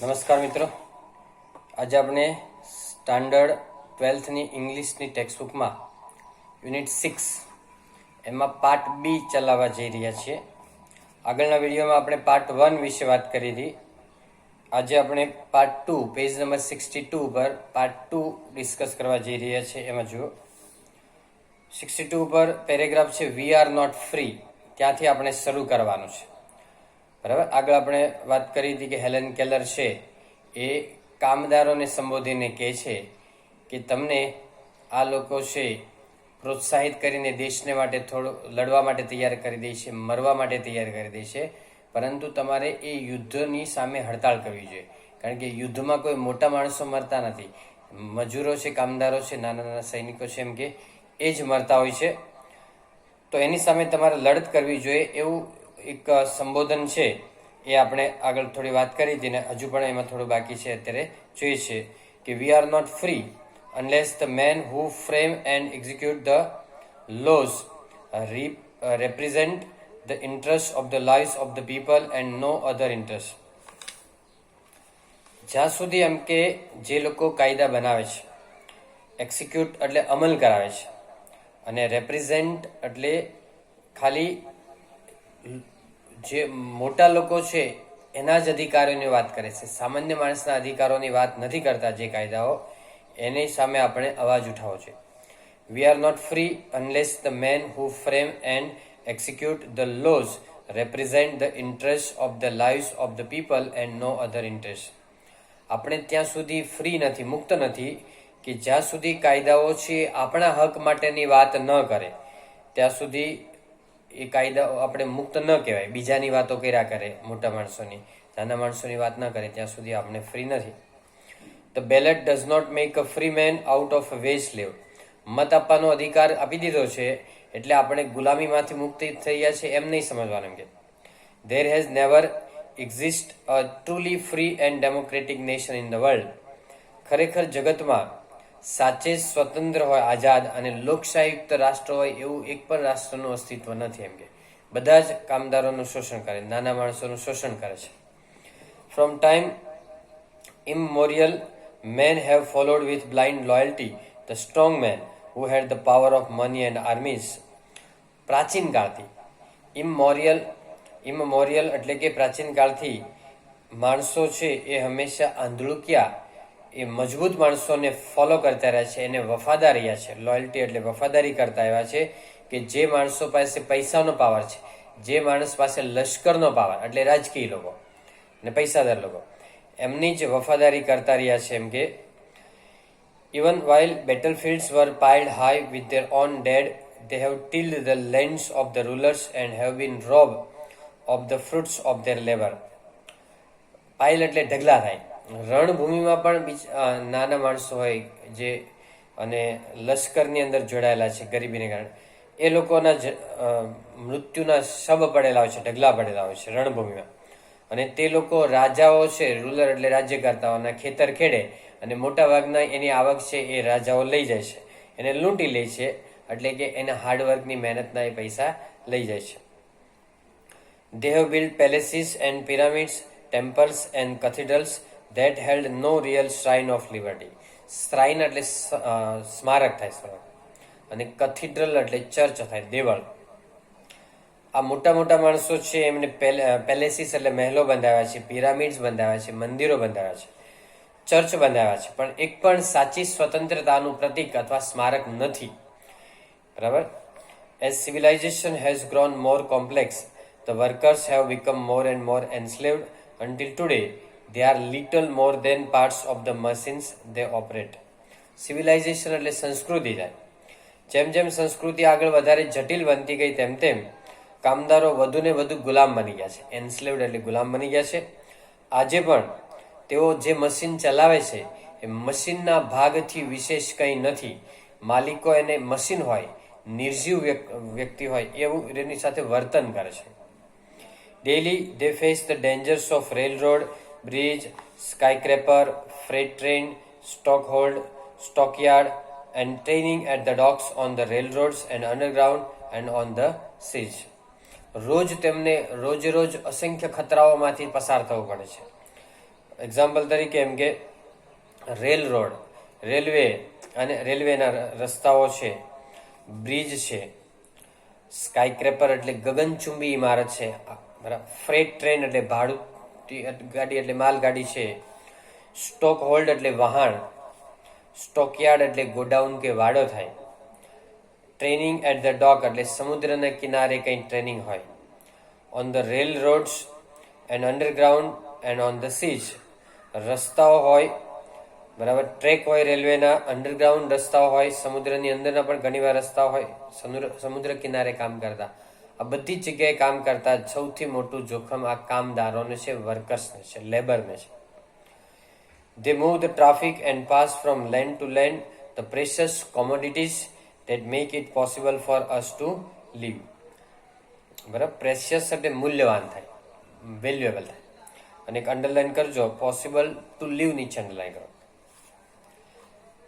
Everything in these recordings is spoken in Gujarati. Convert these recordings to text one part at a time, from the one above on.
નમસ્કાર મિત્રો, આજે આપણે સ્ટાન્ડર્ડ 12ની ઇંગ્લિશની ટેક્સ્ટબુકમાં યુનિટ 6 એમાં પાર્ટ બી ચલાવવા જઈ રહ્યા છીએ. આગળના વિડીયોમાં આપણે પાર્ટ 1 વિશે વાત કરી હતી. આજે આપણે પાર્ટ 2 પેજ નંબર 62 પર પાર્ટ 2 ડિસ્કસ કરવા જઈ રહ્યા છીએ. એમાં જુઓ 62 પર પેરેગ્રાફ છે વી આર નોટ ફ્રી, ત્યાંથી આપણે શરૂ કરવાનું છે. બરાબર. આગળ આપણે વાત કરી હતી કે હેલેન કેલર છે એ કામદારોને સંબોધીને કહે છે કે તમને આ લોકો છે પ્રોત્સાહિત કરીને દેશને માટે થોડું લડવા માટે તૈયાર કરી દે છે, મરવા માટે તૈયાર કરી દે છે, પરંતુ તમારે એ યુદ્ધની સામે હડતાળ કરવી જોઈએ. કારણ કે યુદ્ધમાં કોઈ મોટા માણસો મરતા નથી, મજૂરો છે, કામદારો છે, નાના નાના સૈનિકો છે, એમ કે એ જ મરતા હોય છે. તો એની સામે તમારે લડત કરવી જોઈએ એવું એક સંબોધન છે. એ આપણે આગળ થોડી વાત કરી હતી ને હજુ પણ એમાં થોડું બાકી છે. અત્યારે જોઈએ છે કે we are not free unless the men who frame and execute the laws represent the interest of the lives of the people and no other interest. જ્યાં સુધી એમ કે જે લોકો કાયદા બનાવે છે, એક્ઝિક્યુટ એટલે અમલ કરાવે છે, અને રેપ્રેઝેન્ટ એટલે ખાલી જે મોટા લોકો છે એના જ અધિકારોની વાત કરે છે, સામાન્ય માણસના અધિકારોની વાત નથી કરતા જે કાયદાઓ, એની સામે આપણે અવાજ ઉઠાવવો છે. We are not free unless the men who frame and execute the laws represent the interest of the lives of the people and no other interest. આપણે ત્યાં સુધી ફ્રી નથી, મુક્ત નથી કે જ્યાં સુધી કાયદાઓ છે આપણા હક માટેની વાત ન કરે ત્યાં સુધી એ કાયદાઓ આપણે મુક્ત ન કહેવાય. બીજાની વાતો કર્યા કરે, મોટા માણસોની, નાના માણસોની વાત ન કરે ત્યાં સુધી આપણે ફ્રી નથી. The ballot does not make a free man out of a wage slave. મત આપવાનો અધિકાર આપી દીધો છે એટલે આપણે ગુલામીમાંથી મુક્તિ થઈ ગયા છે એમ નહીં સમજવાનું. કે there has never exist a truly free and democratic nation in the world. ખરેખર જગતમાં સાચે સ્વતંત્ર હોય, આઝાદ અને લોકશાહીયુક્ત રાષ્ટ્ર હોય એવું એક પણ રાષ્ટ્રનું અસ્તિત્વ નથી. એમ કે બધા જ કામદારોનું શોષણ કરે, નાના માણસોનું શોષણ કરે છે. From time immemorial men have followed with blind loyalty the strong men who had the power of money and armies. પ્રાચીન કાળથી ઇમમોરિયલ એટલે કે પ્રાચીન કાળથી માણસો છે એ હંમેશા આંધળુકિયા એ મજબૂત માણસોને ફોલો કરતા રહ્યા છે, એને વફાદાર રહ્યા છે. લોયલ્ટી એટલે વફાદારી કરતા આવ્યા છે કે જે માણસો પાસે પૈસાનો પાવર છે, જે માણસ પાસે લશ્કરનો પાવર એટલે રાજકીય લોકો અને પૈસાદાર લોકો, એમની જ વફાદારી કરતા રહ્યા છે. એમ કે even while battlefields were piled high with their own dead, they have tilled the lands of the rulers and have been robbed of the fruits of their labor. Payal એટલે ઢગલા થાય. રણભૂમિમાં પણ નાના માણસો હોય જે અને લશ્કરની અંદર જોડાયેલા છે ગરીબીને કારણે, એ લોકોના મૃત્યુના શબ પડેલા હોય છે, ઢગલા પડેલા હોય છે રણભૂમિમાં. અને તે લોકો રાજાઓ છે, રૂલર એટલે રાજ્યકર્તાઓના ખેતર ખેડે અને મોટા ભાગના એની આવક છે એ રાજાઓ લઈ જાય છે, એને લૂંટી લે છે. એટલે કે એના હાર્ડવર્કની મહેનતના એ પૈસા લઈ જાય છે. They have built palaces and pyramids, temples and cathedrals that held no real shrine of liberty. શ્રાઇન એટલે સ્મારક થાય, અને કથીડ્રલ એટલે ચર્ચ થાય, દેવળ. આ મોટા મોટા માણસો છે એમને પેલેસીસ એટલે મહેલો બંધાવ્યા છે, પિરામિડ્સ બંધાવ્યા છે, મંદિરો બંધાવ્યા છે, ચર્ચ બંધાવ્યા છે, પણ એક પણ સાચી સ્વતંત્રતાનું પ્રતીક અથવા સ્મારક નથી. બરાબર. As civilization has grown more complex, the workers have become more and more enslaved until today they are little more than parts of the machines they operate. Civilisation એટલે સંસ્કૃતિ થાય. જેમ જેમ સંસ્કૃતિ આગળ વધારે જટિલ બનતી ગઈ તેમ તેમ કામદારો વધુ ને વધુ ગુલામ બની ગયા છે. એન્સ્લેવ્ડ એટલે ગુલામ બની ગયા છે. આજે પણ તેઓ જે મશીન ચલાવે છે એ મશીનના ભાગથી વિશેષ કંઈ નથી. માલિકો એને મશીન હોય, નિર્જીવ વ્યક્તિ હોય એવું એની સાથે વર્તન કરે છે. Daily they face the dangers of railroad, bridge, skyscraper, freight train, stockyard and training at the docks on the railroads and underground and on the seas. રોજ તેમને રોજ અસંખ્ય ખતરાઓમાંથી પસાર થવું પડે છે. એક્ઝામ્પલ તરીકે એમ કે રેલ રોડ, રેલવે અને રેલવેના રસ્તાઓ છે, બ્રિજ છે, સ્કાયક્રેપર એટલે ગગનચુંબી ઇમારત છે, બરાબર, ફ્રેટ ટ્રેન એટલે ભાડું ગાડી એટલે માલગાડી છે, સ્ટોક હોલ્ડ એટલે વહાણ, સ્ટોકયાર્ડ એટલે ગોડાઉન કે વાડો થાય, ટ્રેનિંગ એટ ધ ડોક એટલે સમુદ્રના કિનારે કંઈ ટ્રેનિંગ હોય, on the rail roads and underground and on the seas, રસ્તાઓ હોય, બરાબર, ટ્રેક હોય રેલવેના, અંડરગ્રાઉન્ડ રસ્તાઓ હોય, સમુદ્રની અંદરના પણ ઘણીવાર રસ્તાઓ હોય, સમુદ્ર કિનારે કામ કરતા, આ બધી જગ્યાએ કામ કરતા સૌથી મોટું જોખમ આ કામદારોને છે, વર્કર્સને છે, લેબરને છે. They move the traffic and pass from land to land the precious commodities that make it possible for us to live. બરાબર, પ્રેશિયસ એટલે મૂલ્યવાન થાય, વેલ્યુએબલ થાય. અને એક અંડરલાઈન કરજો, પોસિબલ ટુ લીવ નીચે અંડરલાઈન કરો.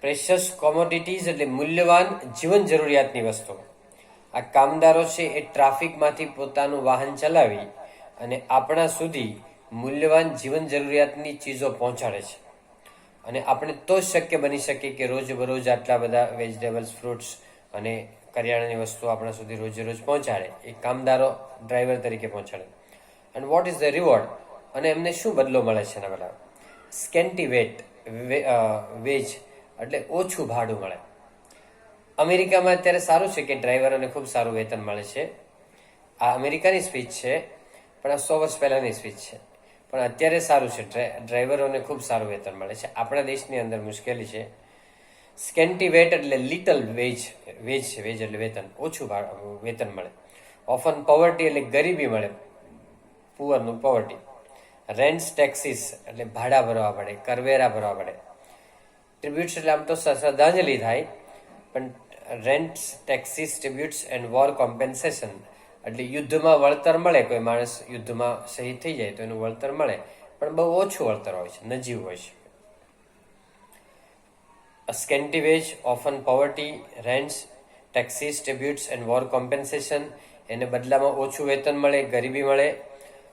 પ્રેશિયસ કોમોડિટીઝ એટલે મૂલ્યવાન જીવન જરૂરિયાતની વસ્તુ. આ કામદારો છે એ ટ્રાફિકમાંથી પોતાનું વાહન ચલાવી અને આપણા સુધી મૂલ્યવાન જીવન જરૂરિયાતની ચીજો પહોંચાડે છે. અને આપણે તો શક્ય બની શકે કે રોજ બરોજ આટલા બધા વેજીટેબલ્સ, ફ્રૂટ્સ અને કરિયાણાની વસ્તુઓ આપણા સુધી રોજે રોજ પહોંચાડે, એ કામદારો ડ્રાઈવર તરીકે પહોંચાડે. And what is the reward? અને એમને શું બદલો મળે છે એના બદલા? સ્કેન્ટી વેજ એટલે ઓછું ભાડું મળે. અમેરિકામાં અત્યારે સારું છે કે ડ્રાઈવરોને ખૂબ સારું વેતન મળે છે. આ અમેરિકાની સ્પીચ છે, પણ આ 100 વર્ષ પહેલાની સ્પીચ છે. પણ અત્યારે સારું છે, ડ્રાઈવરોને ખૂબ સારું વેતન મળે છે. આપણા દેશની અંદર મુશ્કેલી છે. સ્કેન્ટી વેટ એટલે લિટલ વેજ છે, વેજ એટલે વેતન, ઓછું વેતન મળે. ઓફન પોવર્ટી એટલે ગરીબી મળે, પુઅરનું પોવર્ટી. રેન્ટ્સ ટેક્સીસ એટલે ભાડા ભરવા પડે, કરવેરા ભરવા પડે. ટ્રિબ્યુટ્સ એટલે આમ તો શ્રદ્ધાંજલિ થાય, પણ રેન્ટ્સ, taxes, tributes and war compensation એટલે યુદ્ધમાં વળતર મળે. કોઈ માણસ યુદ્ધમાં શહીદ થઈ જાય તો એનું વળતર મળે, પણ બહુ ઓછું વળતર હોય છે, નજીવ હોય છે. Scanty wage, often poverty, rents, taxes, tributes and war compensation, એને બદલામાં ઓછું વેતન મળે, ગરીબી મળે,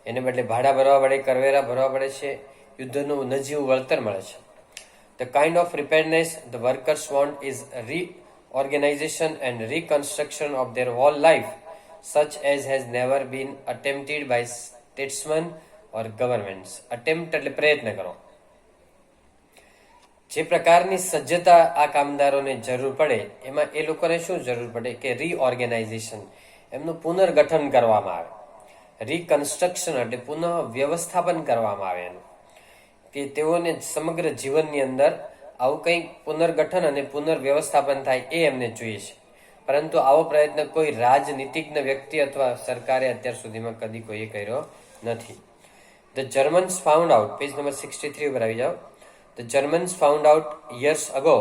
એને બદલે ભાડા ભરવા પડે, કરવેરા ભરવા પડે છે, યુદ્ધનું નજીવું વળતર મળે છે. The kind of preparedness the workers want is reorganization and reconstruction of their whole life, such as has never been attempted by statesmen or governments. Attempt એટલે પ્રયત્ન કરો. જે પ્રકારની સજ્જતા આ કામદારોને જરૂર પડે, એમાં એ લોકોને શું જરૂર પડે કે રીઓર્ગેનાઇઝેશન, એમનું પુનર્ગઠન કરવામાં આવે. રિકન્સ્ટ્રક્શન એટલે પુનઃ વ્યવસ્થાપન કરવામાં આવે એનું, કે તેઓને સમગ્ર જીવનની અંદર આવું કંઈક પુનર્ગઠન અને પુનર્વ્યવસ્થાપન થાય એ એમને જોઈએ છે. પરંતુ આવો પ્રયત્ન કોઈ રાજનીતિજ્ઞ વ્યક્તિ અથવા સરકારે અત્યાર સુધીમાં કદી કોઈએ કર્યો નથી. The Germans found out, page number 63 ઉપર આવી જાઓ. The Germans found out years ago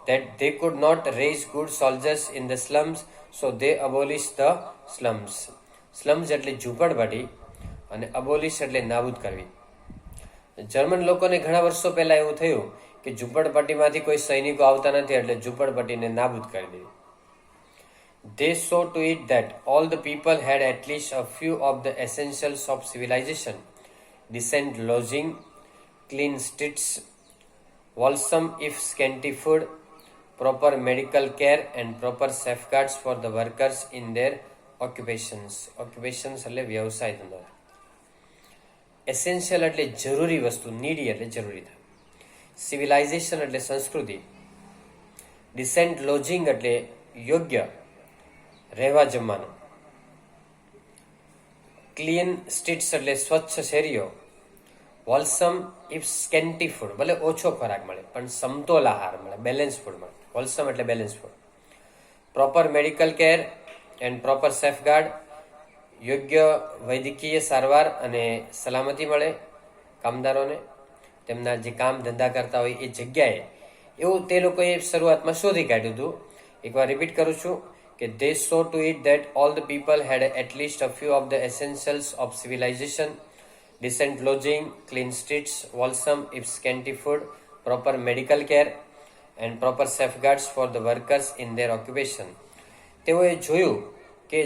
that they could not raise good soldiers in the slums, so they abolished the slums. Slums એટલે ઝૂંપડપટ્ટી અને અબોલિશ એટલે નાબૂદ કરવી. જર્મન લોકોને ઘણા વર્ષો પહેલા એવું થયું કે ઝૂંપડપટ્ટીમાંથી કોઈ સૈનિકો આવતા નથી, એટલે ઝૂંપડપટ્ટીને નાબૂદ કરી દીધી. They saw to it that all the people had at least a few of the essentials of civilization: decent lodging, clean streets, wholesome if scanty food, proper medical care and proper safeguards for the workers in their occupations. Occupations એટલે વ્યવસાય ધંધો. એસેન્શિયલ એટલે જરૂરી વસ્તુ, નીડી એટલે જરૂરી થાય. સિવિલાઇઝેશન એટલે સંસ્કૃતિ. ડિસેન્ટ લોજિંગ એટલે યોગ્ય રહેવા જમવાનું. ક્લીન સ્ટ્રીટ્સ એટલે સ્વચ્છ શેરીઓ. હોલસમ ઇફ સ્કેન્ટી ફૂડ, ભલે ઓછો ખોરાક મળે પણ સમતોલ આહાર મળે, બેલેન્સ ફૂડ મળે. હોલસમ એટલે balance food. Proper medical care and proper safeguard, યોગ્ય વૈદ્યકીય સારવાર અને સલામતી મળે કામદારોને, તેમના જે કામ ધંધા કરતા હોય એ જગ્યાએ. એવું તે લોકોએ શરૂઆતમાં શોધી કાઢ્યું હતું. એકવાર રિપીટ કરું છું કે they saw to it that all the people had at least a few of the essentials of civilization: decent lodging, clean streets, wholesome if scanty food, proper medical care and proper safeguards for the workers in their occupation. તેઓએ જોયું કે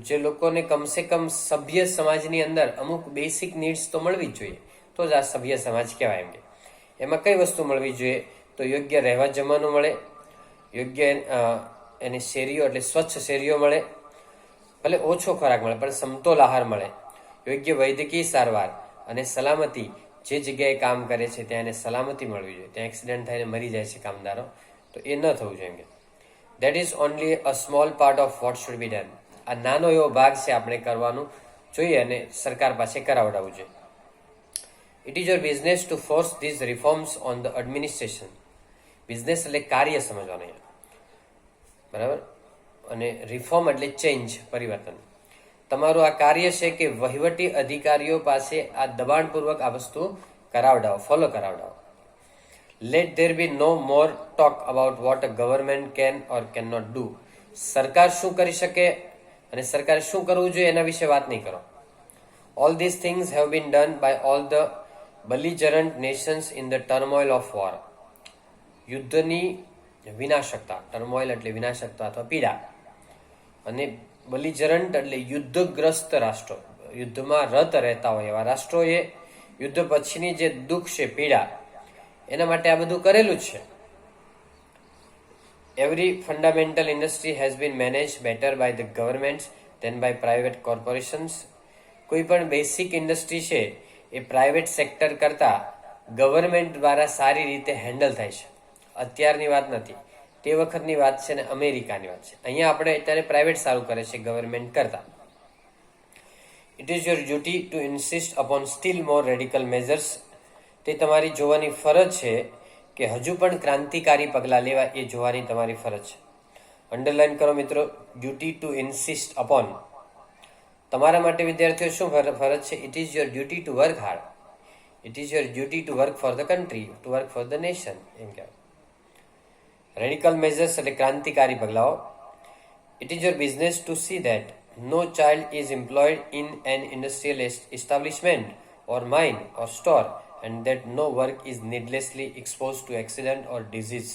જે લોકોને કમસે કમ સભ્ય સમાજની અંદર અમુક બેસિક નીડ્સ તો મળવી જ જોઈએ, તો તો જ આ સભ્ય સમાજ કહેવાય. એમ કે એમાં કઈ વસ્તુ મળવી જોઈએ? તો યોગ્ય રહેવા જમવાનું મળે, યોગ્ય એને શેરીઓ એટલે સ્વચ્છ શેરીઓ મળે, ભલે ઓછો ખોરાક મળે પણ સમતોલ આહાર મળે, યોગ્ય વૈદ્યકીય સારવાર અને સલામતી. જે જગ્યાએ કામ કરે છે ત્યાં એને સલામતી મળવી જોઈએ. ત્યાં એક્સિડન્ટ થઈને મરી જાય છે કામદારો, તો એ ન થવું જોઈએ. That is only a small part of what should be done. આ નાનો એવો ભાગ છે આપણે કરવાનું જોઈએ અને સરકાર પાસે કરાવડાવવું જોઈએ. It is your business to force these reforms on the administration. Business એટલે કાર્ય સમજવાનું, બરાબર, અને રિફોર્મ એટલે ચેન્જ, પરિવર્તન. તમારું આ કાર્ય છે કે વહીવટી અધિકારીઓ પાસે આ દબાણપૂર્વક આ વસ્તુ કરાવડાવો, ફોલો કરાવડાવો. Let there be no more talk about what a government can or can not do. સરકાર શું કરી શકે અને સરકારે શું કરવું જોઈએ એના વિશે વાત નહીં કરો. All this things have been done by all the belligerent nations in the turmoil of war. યુદ્ધની વિનાશકતા, ટર્મોઇલ એટલે વિનાશકતા અથવા પીડા, અને બલિજરન્ટ એટલે યુદ્ધગ્રસ્ત રાષ્ટ્રો, યુદ્ધમાં રત રહેતા હોય એવા રાષ્ટ્રોએ યુદ્ધ પછીની જે દુઃખ છે, પીડા, એના માટે આ બધું કરેલું જ છે. Every fundamental industry has been manage better by the governments than by private corporations. કોઈ પણ બેસિક ઇન્ડસ્ટ્રી છે એ પ્રાઇવેટ સેક્ટર કરતા ગવર્મેન્ટ દ્વારા સારી રીતે હેન્ડલ થાય છે. અત્યારની વાત નથી, તે વખતની વાત છે ને અમેરિકાની વાત છે. અહીંયા આપણે અત્યારે પ્રાઇવેટ સારું કરે છે ગવર્મેન્ટ કરતા. It is your duty two insist upon steel more radical measures. તે તમારી જોવાની ફરજ છે કે હજુ પણ ક્રાંતિકારી પગલાં લેવા, એ જોવાની તમારી ફરજ છે. અંડરલાઈન કરો મિત્રો, ડ્યુટી ટુ ઇન્સિસ્ટ અપોન. તમારા માટે વિદ્યાર્થીઓ શું ફરજ છે? It is your duty to work hard. It is your duty to work for the country, to work for the nation, એમ કહેવાય. રેડિકલ મેઝર્સ એટલે ક્રાંતિકારી પગલાઓ. It is your business to see that no child is employed in an industrial establishment or mine or store and that no work is needlessly expose to accident or disease.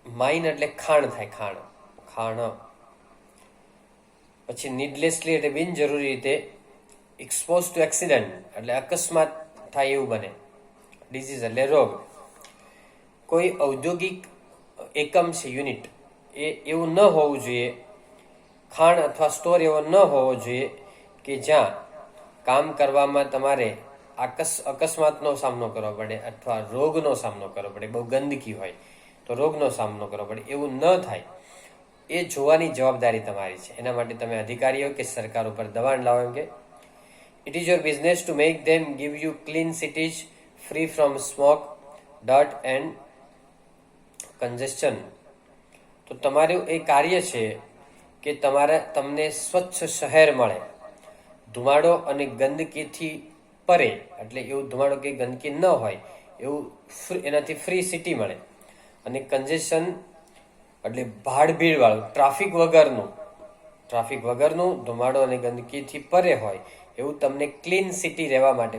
Mine એટલે ખાણ થાય, ખાણ. પછી નીડલેસલી એટલે બિનજરૂરી રીતે, એક્સપોઝ ટુ એક્સિડન્ટ એટલે અકસ્માત થાય એવું બને, ડિઝીઝ એટલે રોગ. કોઈ ઔદ્યોગિક એકમ છે, યુનિટ, એ એવું ન હોવું જોઈએ, ખાણ અથવા સ્ટોર એવો ન હોવો જોઈએ કે જ્યાં કામ કરવામાં તમારે અકસ્માતનો સામનો કરવો પડે અથવા રોગનો સામનો કરવો પડે. બહુ ગંદકી હોય તો રોગનો સામનો કરવો પડે, એવું ન થાય એ જોવાની જવાબદારી તમારી છે. એના માટે તમે અધિકારીઓ કે સરકાર ઉપર દબાણ લાવો. એમ કે it is your business to make them give you clean cities free from smoke, dirt and congestion. તો તમારું એ કાર્ય છે કે તમને સ્વચ્છ શહેર મળે, ધુમાડો અને ગંદકીથી પરે, એટલે એવું ધુમાડો કે ગંદકી ન હોય એવું, એનાથી ફ્રી સિટી મળે. અને કન્જેશન એટલે ભાડભીડ વાળું, ટ્રાફિક વગરનું ધુમાડો અને ગંદકીથી પરે હોય એવું તમને ક્લીન સિટી રહેવા માટે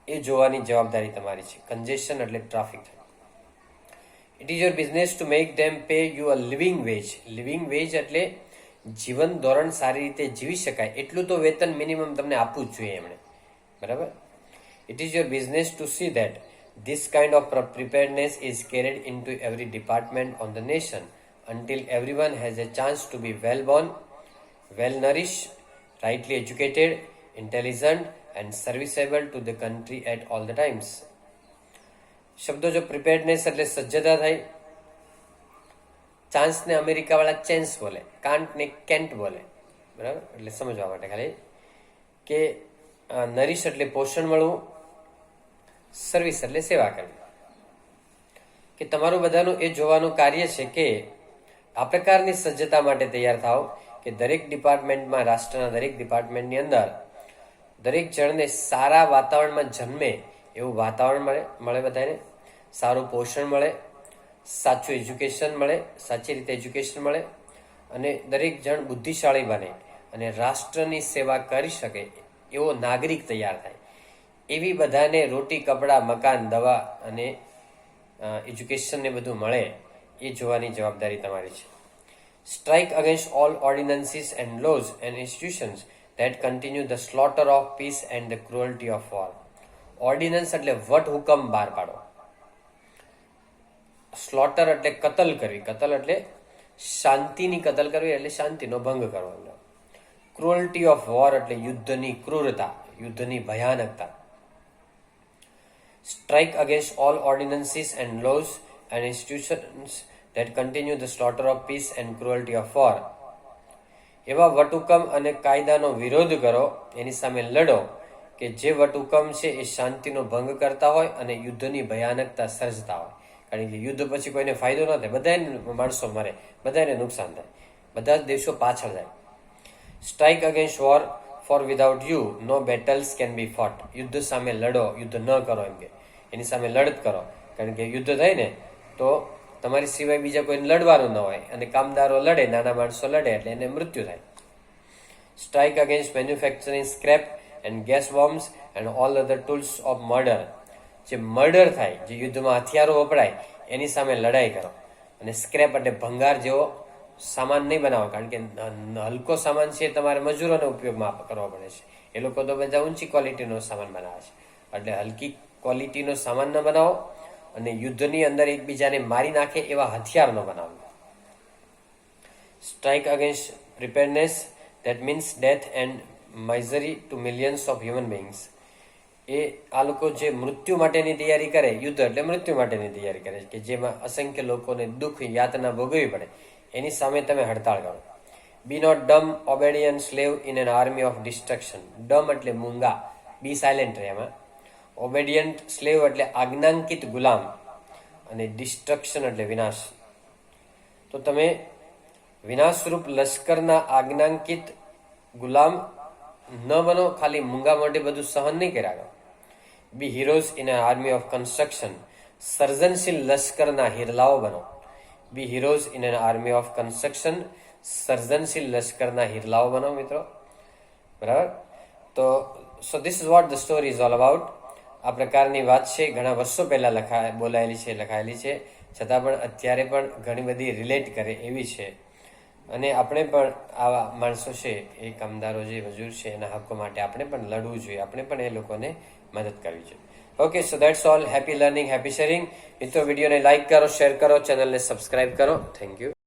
એ જોવાની જવાબદારી તમારી છે. કન્જેશન એટલે traffic. It is your business to make them pay you a living veg. Living veg એટલે જીવન ધોરણ સારી રીતે જીવી શકાય એટલું તો વેતન મિનિમમ તમને આપવું જ જોઈએ એમણે, બરાબર. It is your business to see that this kind of preparedness is carried into every department on the nation until everyone has a chance to be well born, well nourished, rightly educated, intelligent and serviceable to the country at all the times. શબ્દો જો પ્રિપેર્ડનેસ એટલે સજ્જતા થાય. ચાન્સ ને અમેરિકા વાળા ચેન્સ બોલે, કાન્ટ ને કેન્ટ બોલે, બરાબર. એટલે સમજવા માટે ખાલી કે નરીશ એટલે પોષણ મળવું, સર્વિસ એટલે સેવા કરવી. કે તમારું બધાનું એ જોવાનું કાર્ય છે કે આ પ્રકારની સજ્જતા માટે તૈયાર થાવ કે દરેક ડિપાર્ટમેન્ટમાં, રાષ્ટ્રના દરેક ડિપાર્ટમેન્ટની અંદર દરેક જણને સારા વાતાવરણમાં જન્મે એવું વાતાવરણ મળે બધાને, સારું પોષણ મળે, સાચું એજ્યુકેશન મળે, સાચી રીતે એજ્યુકેશન મળે, અને દરેક જણ બુદ્ધિશાળી બને અને રાષ્ટ્રની સેવા કરી શકે એવો નાગરિક તૈયાર થાય. એવી બધાને રોટી, કપડાં, મકાન, દવા અને એજ્યુકેશન ને બધું મળે એ જોવાની જવાબદારી તમારી છે. Strike against all ordinances and laws and institutions that continue the slaughter of peace and the cruelty of war. Ordnance એટલે વટ હુકમ બહાર પાડો. સ્લોટર એટલે કતલ કરવી, કતલ એટલે શાંતિની કતલ કરવી, એટલે શાંતિનો ભંગ કરવો. ક્રુઅલ્ટી ઓફ વોર એટલે યુદ્ધની ક્રૂરતા, યુદ્ધની ભયાનકતા. Strike against all ordinances and laws and institutions that continue the slaughter of peace and cruelty of war. એવા વટહુકમ અને કાયદાનો વિરોધ કરો, એની સામે લડો કે જે વટહુકમ છે એ શાંતિનો ભંગ કરતા હોય અને યુદ્ધની ભયાનકતા સર્જતા હોય. કારણ કે યુદ્ધ પછી કોઈને ફાયદો ન થાય, બધાને માણસો મરે, બધાને નુકસાન થાય, બધા જ દેશો પાછળ જાય. Strike against war for without you no battles can be fought. યુદ્ધ સામે લડો, યુદ્ધ ન કરો, એમ કે એની સામે લડત કરો. કારણ કે યુદ્ધ થાય ને તો તમારી સિવાય બીજા કોઈને લડવાનું ન હોય, અને કામદારો લડે, નાના માણસો લડે એટલે એને મૃત્યુ થાય. Strike against manufacturing scrap and gas bombs and all other tools of murder. જે મર્ડર થાય, જે યુદ્ધમાં હથિયારો વપરાય, એની સામે લડાઈ કરો. અને સ્ક્રેપ એટલે ભંગાર જેવો સામાન નહીં બનાવો, કારણ કે હલકો સામાન છે તમારે મજૂરોને ઉપયોગમાં કરવા પડે છે. એ લોકો તો બધા ઊંચી ક્વોલિટીનો સામાન બનાવે છે, એટલે હલકી ક્વોલિટીનો સામાન ન બનાવો અને યુદ્ધની અંદર એકબીજાને મારી નાખે એવા હથિયાર ન બનાવો. Strike against preparedness that means death and misery to millions of human beings. એ આ લોકો જે મૃત્યુ માટેની તૈયારી કરે, યુદ્ધ એટલે મૃત્યુ માટેની તૈયારી કરે કે જેમાં અસંખ્ય લોકોને દુઃખ યાતના ભોગવવી પડે, એની સામે તમે હડતાળ કરો. Be not dumb obedient slave in an army of destruction. Dumb એટલે મૂંગા, બી સાયલેન્ટ રહે એમાં. ઓબેડિયન્ટ સ્લેવ એટલે આજ્ઞાંકિત ગુલામ, અને ડિસ્ટ્રક્શન એટલે વિનાશ. તો તમે વિનાશરૂપ લશ્કરના આજ્ઞાંકિત ગુલામ ન બનો, ખાલી મૂંગા મોઢે બધું સહન નહીં કર્યા કરો. Be heroes in a army of construction. સર્જનશીલ લશ્કરના હિરલાઓ બનો. Be heroes in an army of construction. સર્જનશીલ લશ્કરના હિરલાઓ બનો મિત્રો. બરાબર. તો so this is what the story is all about. આ પ્રકારની વાત છે, ઘણા વર્ષો પહેલા લખાયેલી છે, છતાં પણ અત્યારે પણ ઘણી બધી રિલેટ કરે એવી છે. અને આપણે પણ આવા માણસો છે, એ કામદારો જે મજૂર છે, એના હક્કો માટે આપણે પણ લડવું જોઈએ, આપણે પણ એ લોકોને મદદ કરવી જોઈએ. Okay, so that's all. Happy learning, happy sharing. મિત્રો, વિડીયોને લાઇક કરો, શેર કરો, ચેનલને સબસ્ક્રાઇબ કરો. Thank you.